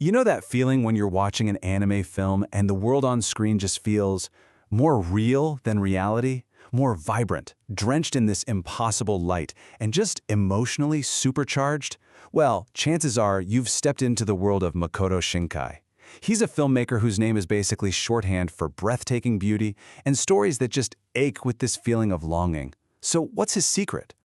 You know that feeling when you're watching an anime film and the world on screen just feels more real than reality? More vibrant, drenched in this impossible light, and just emotionally supercharged? Well, chances are you've stepped into the world of Makoto Shinkai. He's a filmmaker whose name is basically shorthand for breathtaking beauty and stories that just ache with this feeling of longing. So what's his secret?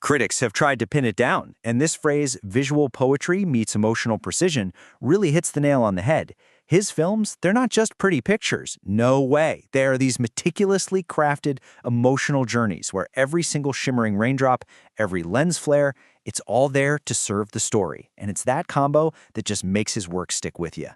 Critics have tried to pin it down, and this phrase, visual poetry meets emotional precision, really hits the nail on the head. His films, they're not just pretty pictures. No way. They are these meticulously crafted emotional journeys where every single shimmering raindrop, every lens flare, it's all there to serve the story. And it's that combo that just makes his work stick with you.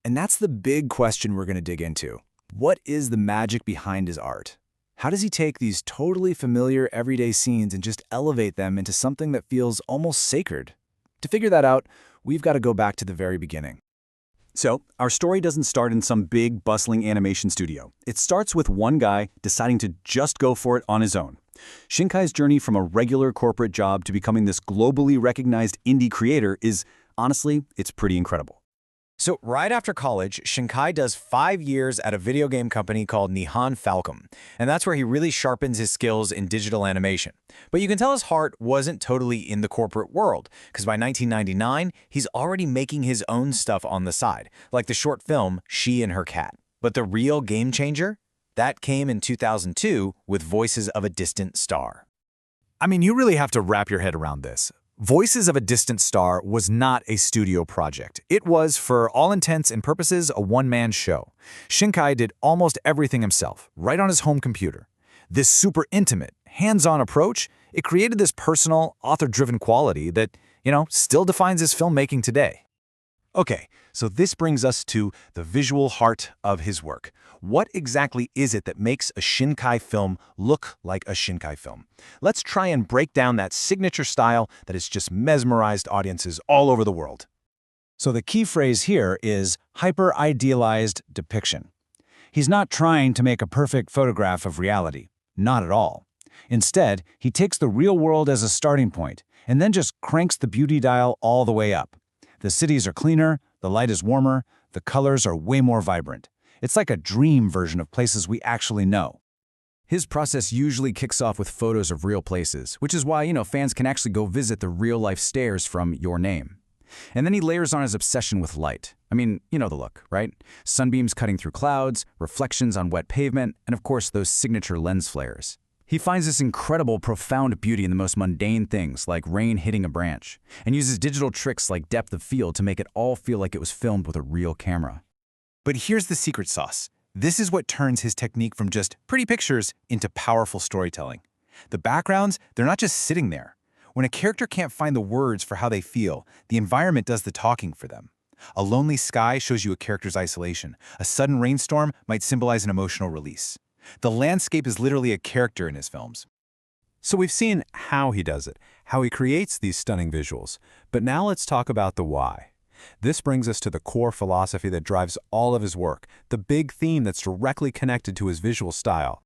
And that's the big question we're going to dig into. What is the magic behind his art? How does he take these totally familiar everyday scenes and just elevate them into something that feels almost sacred? To figure that out, we've got to go back to the very beginning. So, our story doesn't start in some big, bustling animation studio. It starts with one guy deciding to just go for it on his own. Shinkai's journey from a regular corporate job to becoming this globally recognized indie creator is, honestly, it's pretty incredible. So right after college, Shinkai does 5 years at a video game company called Nihon and that's where he really sharpens his skills in digital animation. But you can tell his heart wasn't totally in the corporate world, because by 1999, he's already making his own stuff on the side, like the short film She and Her Cat. But the real game changer? That came in 2002 with Voices of a Distant Star. I mean, you really have to wrap your head around this. Voices of a Distant Star was not a studio project. It was, for all intents and purposes, a one-man show. Shinkai did almost everything himself, right on his home computer. This super intimate, hands-on approach, it created this personal, author-driven quality that, still defines his filmmaking today. Okay, so this brings us to the visual heart of his work. What exactly is it that makes a Shinkai film look like a Shinkai film? Let's try and break down that signature style that has just mesmerized audiences all over the world. So the key phrase here is hyper-idealized depiction. He's not trying to make a perfect photograph of reality. Not at all. Instead, he takes the real world as a starting point and then just cranks the beauty dial all the way up. The cities are cleaner, the light is warmer, the colors are way more vibrant. It's like a dream version of places we actually know. His process usually kicks off with photos of real places, which is why, fans can actually go visit the real-life stairs from Your Name. And then he layers on his obsession with light. I mean, you know the look, right? Sunbeams cutting through clouds, reflections on wet pavement, and of course those signature lens flares. He finds this incredible, profound beauty in the most mundane things, like rain hitting a branch, and uses digital tricks like depth of field to make it all feel like it was filmed with a real camera. But here's the secret sauce. This is what turns his technique from just pretty pictures into powerful storytelling. The backgrounds, they're not just sitting there. When a character can't find the words for how they feel, the environment does the talking for them. A lonely sky shows you a character's isolation. A sudden rainstorm might symbolize an emotional release. The landscape is literally a character in his films. So we've seen how he does it, how he creates these stunning visuals. But now let's talk about the why. This brings us to the core philosophy that drives all of his work, the big theme that's directly connected to his visual style.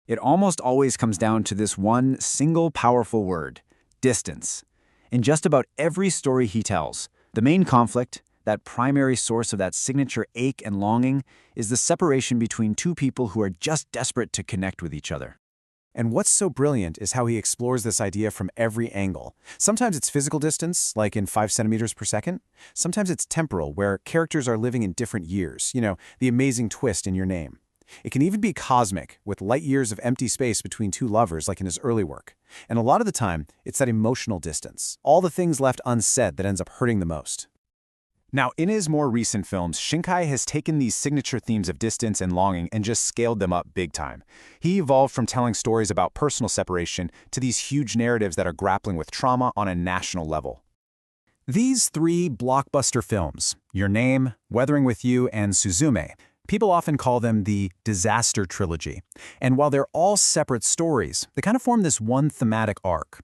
It almost always comes down to this one single powerful word: distance. In just about every story he tells, the main conflict, that primary source of that signature ache and longing, is the separation between two people who are just desperate to connect with each other. And what's so brilliant is how he explores this idea from every angle. Sometimes it's physical distance, like in 5 centimeters per second. Sometimes it's temporal, where characters are living in different years. The amazing twist in Your Name. It can even be cosmic, with light years of empty space between two lovers, like in his early work. And a lot of the time, it's that emotional distance, all the things left unsaid, that ends up hurting the most. Now, in his more recent films, Shinkai has taken these signature themes of distance and longing and just scaled them up big time. He evolved from telling stories about personal separation to these huge narratives that are grappling with trauma on a national level. These 3 blockbuster films, Your Name, Weathering with You, and Suzume, people often call them the disaster trilogy. And while they're all separate stories, they kind of form this one thematic arc.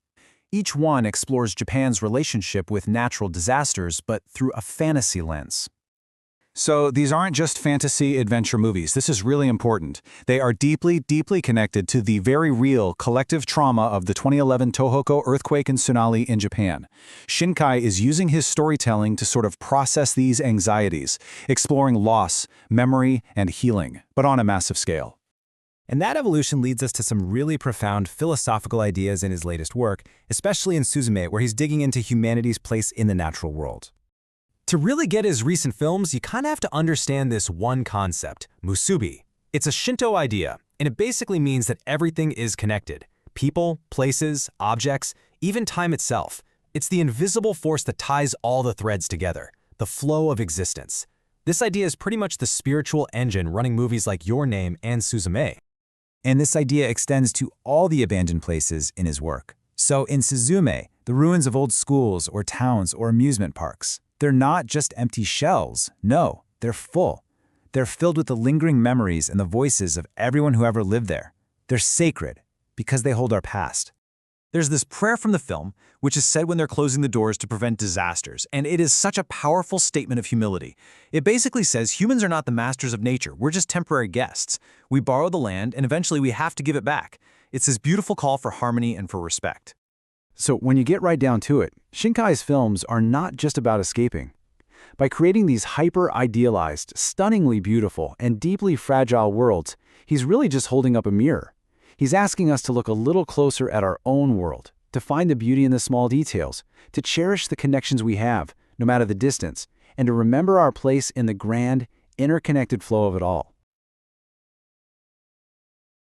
Each one explores Japan's relationship with natural disasters, but through a fantasy lens. So these aren't just fantasy adventure movies. This is really important. They are deeply, deeply connected to the very real collective trauma of the 2011 Tohoku earthquake and tsunami in Japan. Shinkai is using his storytelling to sort of process these anxieties, exploring loss, memory, and healing, but on a massive scale. And that evolution leads us to some really profound philosophical ideas in his latest work, especially in Suzume, where he's digging into humanity's place in the natural world. To really get his recent films, you kind of have to understand this one concept, musubi. It's a Shinto idea, and it basically means that everything is connected. People, places, objects, even time itself. It's the invisible force that ties all the threads together, the flow of existence. This idea is pretty much the spiritual engine running movies like Your Name and Suzume. And this idea extends to all the abandoned places in his work. So in Suzume, the ruins of old schools or towns or amusement parks, they're not just empty shells. No, they're full. They're filled with the lingering memories and the voices of everyone who ever lived there. They're sacred because they hold our past. There's this prayer from the film, which is said when they're closing the doors to prevent disasters, and it is such a powerful statement of humility. It basically says humans are not the masters of nature, we're just temporary guests. We borrow the land, and eventually we have to give it back. It's this beautiful call for harmony and for respect. So when you get right down to it, Shinkai's films are not just about escaping. By creating these hyper-idealized, stunningly beautiful, and deeply fragile worlds, he's really just holding up a mirror. He's asking us to look a little closer at our own world, to find the beauty in the small details, to cherish the connections we have, no matter the distance, and to remember our place in the grand, interconnected flow of it all.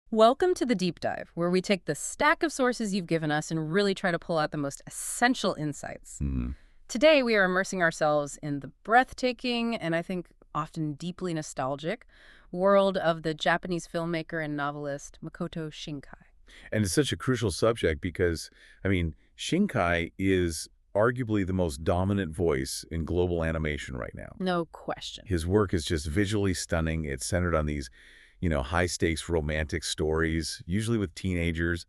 Welcome to the Deep Dive, where we take the stack of sources you've given us and really try to pull out the most essential insights. Today, we are immersing ourselves in the breathtaking and I think often deeply nostalgic world of the Japanese filmmaker and novelist Makoto Shinkai. And it's such a crucial subject because, Shinkai is arguably the most dominant voice in global animation right now. No question. His work is just visually stunning. It's centered on these, high-stakes romantic stories, usually with teenagers,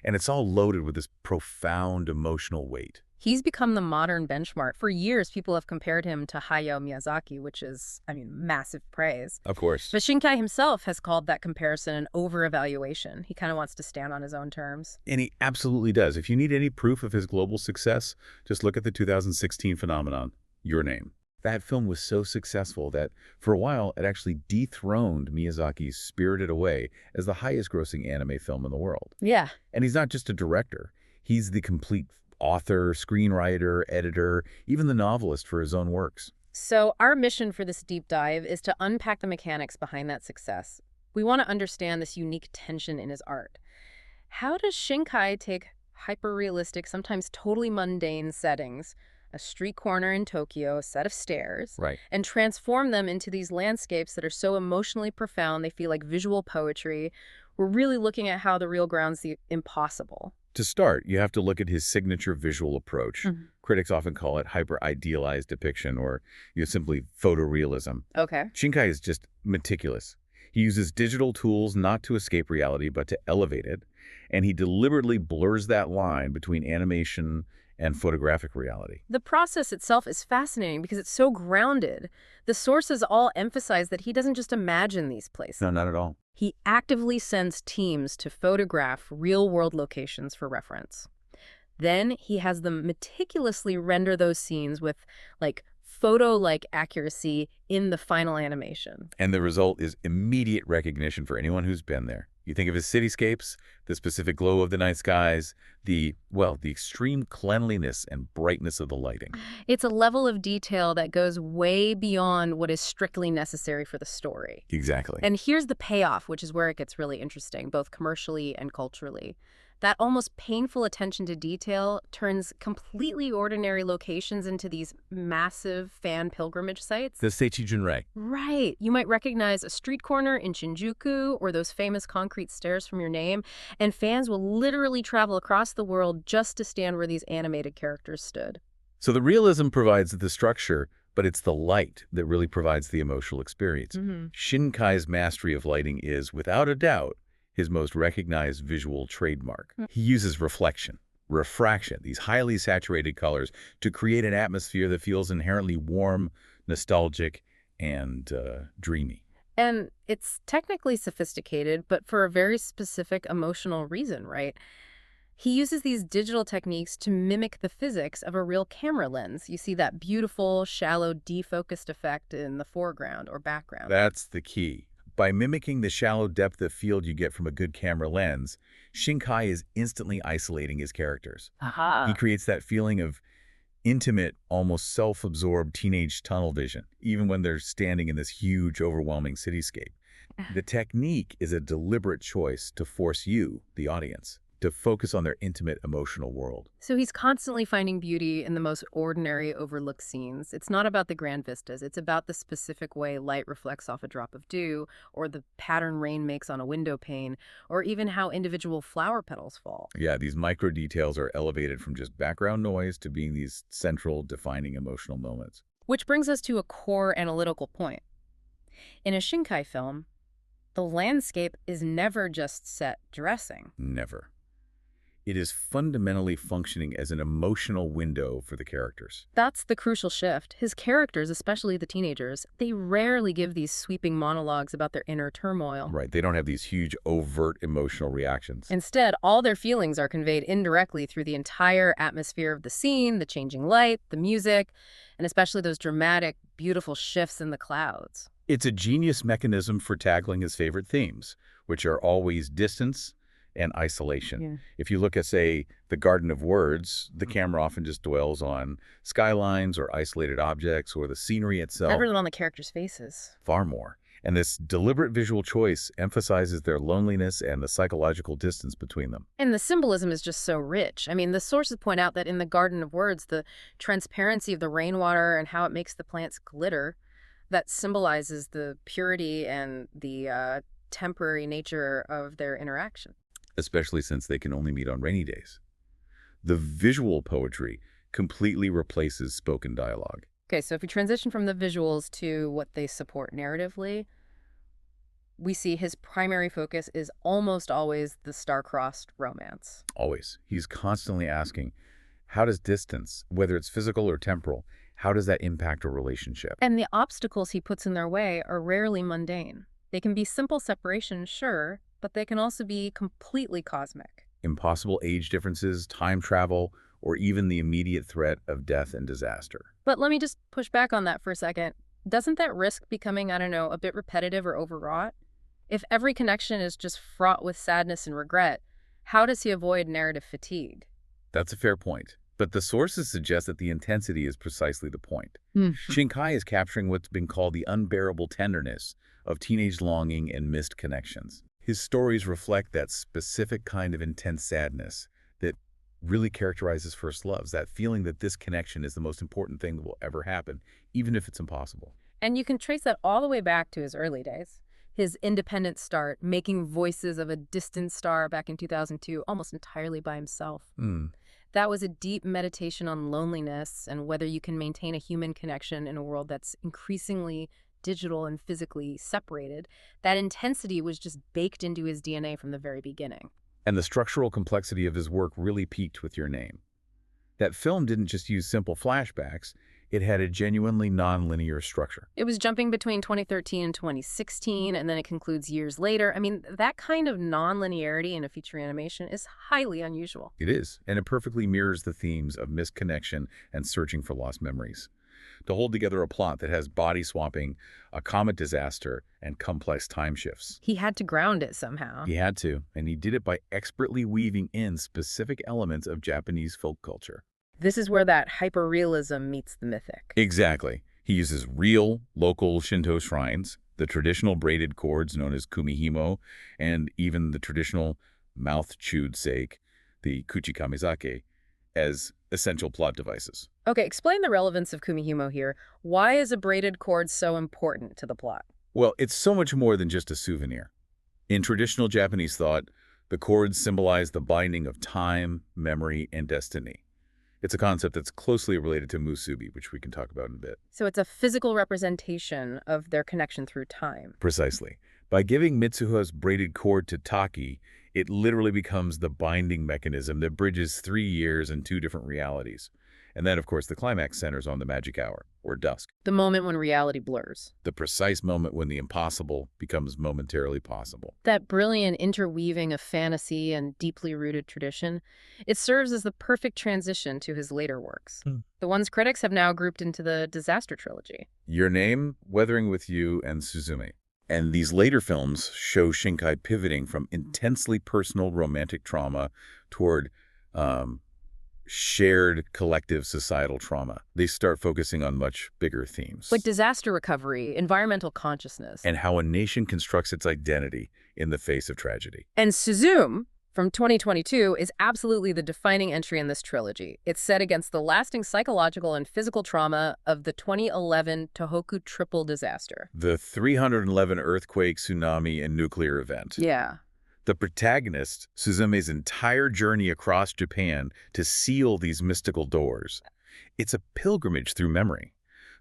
and it's all loaded with this profound emotional weight. He's become the modern benchmark. For years, people have compared him to Hayao Miyazaki, which is, massive praise. Of course. But Shinkai himself has called that comparison an over-evaluation. He kind of wants to stand on his own terms. And he absolutely does. If you need any proof of his global success, just look at the 2016 phenomenon, Your Name. That film was so successful that, for a while, it actually dethroned Miyazaki's Spirited Away as the highest-grossing anime film in the world. Yeah. And he's not just a director. He's the complete author, screenwriter, editor, even the novelist for his own works. So our mission for this deep dive is to unpack the mechanics behind that success. We want to understand this unique tension in his art. How does Shinkai take hyper-realistic, sometimes totally mundane settings, a street corner in Tokyo, a set of stairs, Right. and transform them into these landscapes that are so emotionally profound they feel like visual poetry? We're really looking at how the real grounds the impossible. To start, you have to look at his signature visual approach. Mhm. Critics often call it hyper-idealized depiction or simply photorealism. Okay. Shinkai is just meticulous. He uses digital tools not to escape reality, but to elevate it, and he deliberately blurs that line between animation and photographic reality. The process itself is fascinating because it's so grounded. The sources all emphasize that he doesn't just imagine these places. No, not at all. He actively sends teams to photograph real-world locations for reference. Then he has them meticulously render those scenes with, photo-like accuracy in the final animation. And the result is immediate recognition for anyone who's been there. You think of his cityscapes, the specific glow of the night skies, the extreme cleanliness and brightness of the lighting. It's a level of detail that goes way beyond what is strictly necessary for the story. Exactly. And here's the payoff, which is where it gets really interesting, both commercially and culturally. That almost painful attention to detail turns completely ordinary locations into these massive fan pilgrimage sites. The Seichi Junrei. Right. You might recognize a street corner in Shinjuku or those famous concrete stairs from Your Name, and fans will literally travel across the world just to stand where these animated characters stood. So the realism provides the structure, but it's the light that really provides the emotional experience. Shinkai's mastery of lighting is, without a doubt, his most recognized visual trademark. He uses reflection, refraction, these highly saturated colors to create an atmosphere that feels inherently warm, nostalgic, and dreamy. And it's technically sophisticated, but for a very specific emotional reason, right? He uses these digital techniques to mimic the physics of a real camera lens. You see that beautiful, shallow, defocused effect in the foreground or background. That's the key. By mimicking the shallow depth of field you get from a good camera lens, Shinkai is instantly isolating his characters. Aha. He creates that feeling of intimate, almost self-absorbed teenage tunnel vision, even when they're standing in this huge, overwhelming cityscape. The technique is a deliberate choice to force you, the audience, to focus on their intimate emotional world. So he's constantly finding beauty in the most ordinary, overlooked scenes. It's not about the grand vistas. It's about the specific way light reflects off a drop of dew, or the pattern rain makes on a window pane, or even how individual flower petals fall. Yeah, these micro details are elevated from just background noise to being these central, defining emotional moments. Which brings us to a core analytical point. In a Shinkai film, the landscape is never just set dressing. Never. It is fundamentally functioning as an emotional window for the characters. That's the crucial shift. His characters, especially the teenagers, they rarely give these sweeping monologues about their inner turmoil. Right, they don't have these huge, overt emotional reactions. Instead, all their feelings are conveyed indirectly through the entire atmosphere of the scene, the changing light, the music, and especially those dramatic, beautiful shifts in the clouds. It's a genius mechanism for tackling his favorite themes, which are always distance and isolation. Yeah. If you look at, say, The Garden of Words, the camera often just dwells on skylines or isolated objects or the scenery itself. Never on the characters' faces. Far more. And this deliberate visual choice emphasizes their loneliness and the psychological distance between them. And the symbolism is just so rich. I mean, the sources point out that in The Garden of Words, the transparency of the rainwater and how it makes the plants glitter, that symbolizes the purity and the temporary nature of their interaction. Especially since they can only meet on rainy days. The visual poetry completely replaces spoken dialogue. Okay, so if we transition from the visuals to what they support narratively, we see his primary focus is almost always the star-crossed romance. Always. He's constantly asking, how does distance, whether it's physical or temporal, how does that impact a relationship? And the obstacles he puts in their way are rarely mundane. They can be simple separation, sure, but they can also be completely cosmic. Impossible age differences, time travel, or even the immediate threat of death and disaster. But let me just push back on that for a second. Doesn't that risk becoming, I don't know, a bit repetitive or overwrought? If every connection is just fraught with sadness and regret, how does he avoid narrative fatigue? That's a fair point. But the sources suggest that the intensity is precisely the point. Shinkai is capturing what's been called the unbearable tenderness of teenage longing and missed connections. His stories reflect that specific kind of intense sadness that really characterizes first loves, that feeling that this connection is the most important thing that will ever happen, even if it's impossible. And you can trace that all the way back to his early days. His independent start, making voices of a distant star back in 2002 almost entirely by himself. That was a deep meditation on loneliness and whether you can maintain a human connection in a world that's increasingly digital and physically separated. That intensity was just baked into his DNA from the very beginning. And the structural complexity of his work really peaked with Your Name. That film didn't just use simple flashbacks, it had a genuinely non-linear structure. It was jumping between 2013 and 2016, and then it concludes years later. I mean, that kind of non-linearity in a feature animation is highly unusual. It is, and it perfectly mirrors the themes of misconnection and searching for lost memories. To hold together a plot that has body swapping, a comet disaster, and complex time shifts. He had to ground it somehow. He had to, and he did it by expertly weaving in specific elements of Japanese folk culture. This is where that hyperrealism meets the mythic. Exactly. He uses real, local Shinto shrines, the traditional braided cords known as kumihimo, and even the traditional mouth-chewed sake, the kuchikamizake, as essential plot devices. Okay, explain the relevance of kumihimo here. Why is a braided cord so important to the plot? Well, it's so much more than just a souvenir. In traditional Japanese thought, the cords symbolize the binding of time, memory, and destiny. It's a concept that's closely related to musubi, which we can talk about in a bit. So it's a physical representation of their connection through time. Precisely. By giving Mitsuha's braided cord to Taki, it literally becomes the binding mechanism that bridges 3 years and 2 different realities. And then, of course, the climax centers on the magic hour. or dusk. The moment when reality blurs. The precise moment when the impossible becomes momentarily possible. That brilliant interweaving of fantasy and deeply rooted tradition, it serves as the perfect transition to his later works. The ones critics have now grouped into the disaster trilogy. Your Name, Weathering with You, and Suzume. And these later films show Shinkai pivoting from intensely personal romantic trauma toward shared collective societal trauma. They start focusing on much bigger themes. Like disaster recovery, environmental consciousness. And how a nation constructs its identity in the face of tragedy. And Suzume, from 2022, is absolutely the defining entry in this trilogy. It's set against the lasting psychological and physical trauma of the 2011 Tohoku triple disaster. The 311 earthquake, tsunami, and nuclear event. Yeah. The protagonist, Suzume's entire journey across Japan to seal these mystical doors. It's a pilgrimage through memory.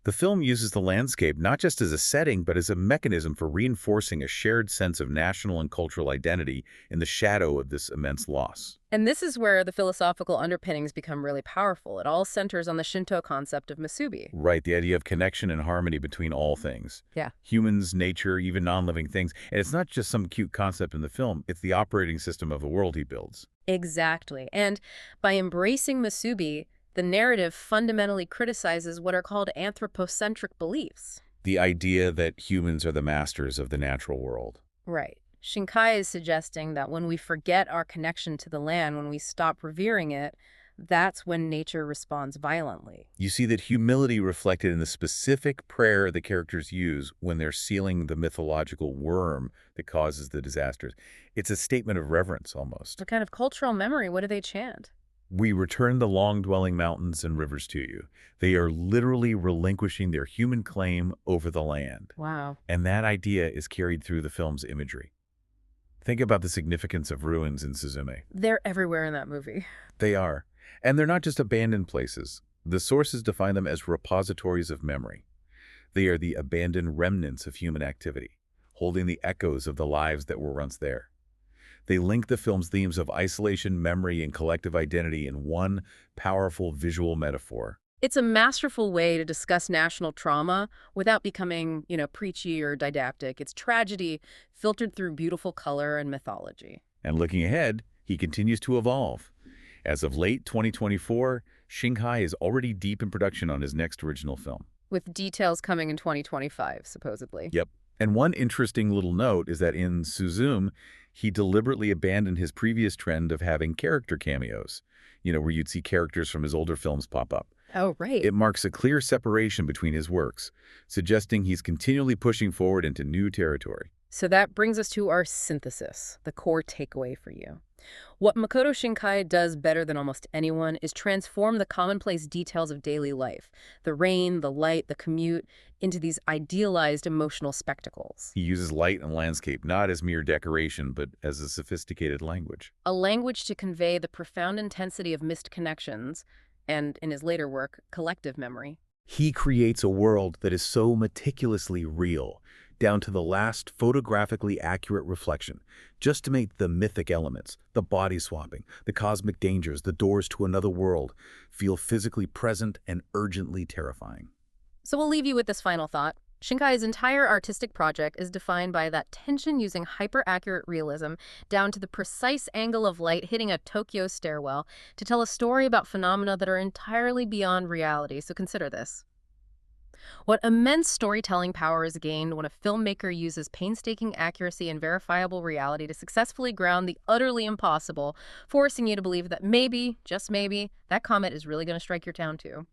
The film uses the landscape not just as a setting, but as a mechanism for reinforcing a shared sense of national and cultural identity in the shadow of this immense loss. And this is where the philosophical underpinnings become really powerful. It all centers on the Shinto concept of musubi. Right, the idea of connection and harmony between all things. Yeah. Humans, nature, even non-living things. And it's not just some cute concept in the film, it's the operating system of the world he builds. Exactly. And by embracing musubi, the narrative fundamentally criticizes what are called anthropocentric beliefs. The idea that humans are the masters of the natural world. Right. Shinkai is suggesting that when we forget our connection to the land, when we stop revering it, that's when nature responds violently. You see that humility reflected in the specific prayer the characters use when they're sealing the mythological worm that causes the disasters. It's a statement of reverence, almost. What kind of cultural memory? What do they chant? We return the long-dwelling mountains and rivers to you. They are literally relinquishing their human claim over the land. Wow. And that idea is carried through the film's imagery. Think about the significance of ruins in Suzume. They're everywhere in that movie. They are. And they're not just abandoned places. The sources define them as repositories of memory. They are the abandoned remnants of human activity, holding the echoes of the lives that were once there. They link the film's themes of isolation, memory, and collective identity in one powerful visual metaphor. It's a masterful way to discuss national trauma without becoming, preachy or didactic. It's tragedy filtered through beautiful color and mythology. And looking ahead, he continues to evolve. As of late 2024, Shinkai is already deep in production on his next original film. With details coming in 2025, supposedly. Yep. And one interesting little note is that in Suzume, he deliberately abandoned his previous trend of having character cameos, where you'd see characters from his older films pop up. Oh, right. It marks a clear separation between his works, suggesting he's continually pushing forward into new territory. So that brings us to our synthesis, the core takeaway for you. What Makoto Shinkai does better than almost anyone is transform the commonplace details of daily life, the rain, the light, the commute, into these idealized emotional spectacles. He uses light and landscape not as mere decoration, but as a sophisticated language. A language to convey the profound intensity of missed connections, and, in his later work, collective memory. He creates a world that is so meticulously real, down to the last photographically accurate reflection, just to make the mythic elements, the body swapping, the cosmic dangers, the doors to another world, feel physically present and urgently terrifying. So we'll leave you with this final thought. Shinkai's entire artistic project is defined by that tension using hyper-accurate realism down to the precise angle of light hitting a Tokyo stairwell to tell a story about phenomena that are entirely beyond reality. So consider this. What immense storytelling power is gained when a filmmaker uses painstaking accuracy and verifiable reality to successfully ground the utterly impossible, forcing you to believe that maybe, just maybe, that comet is really going to strike your town too.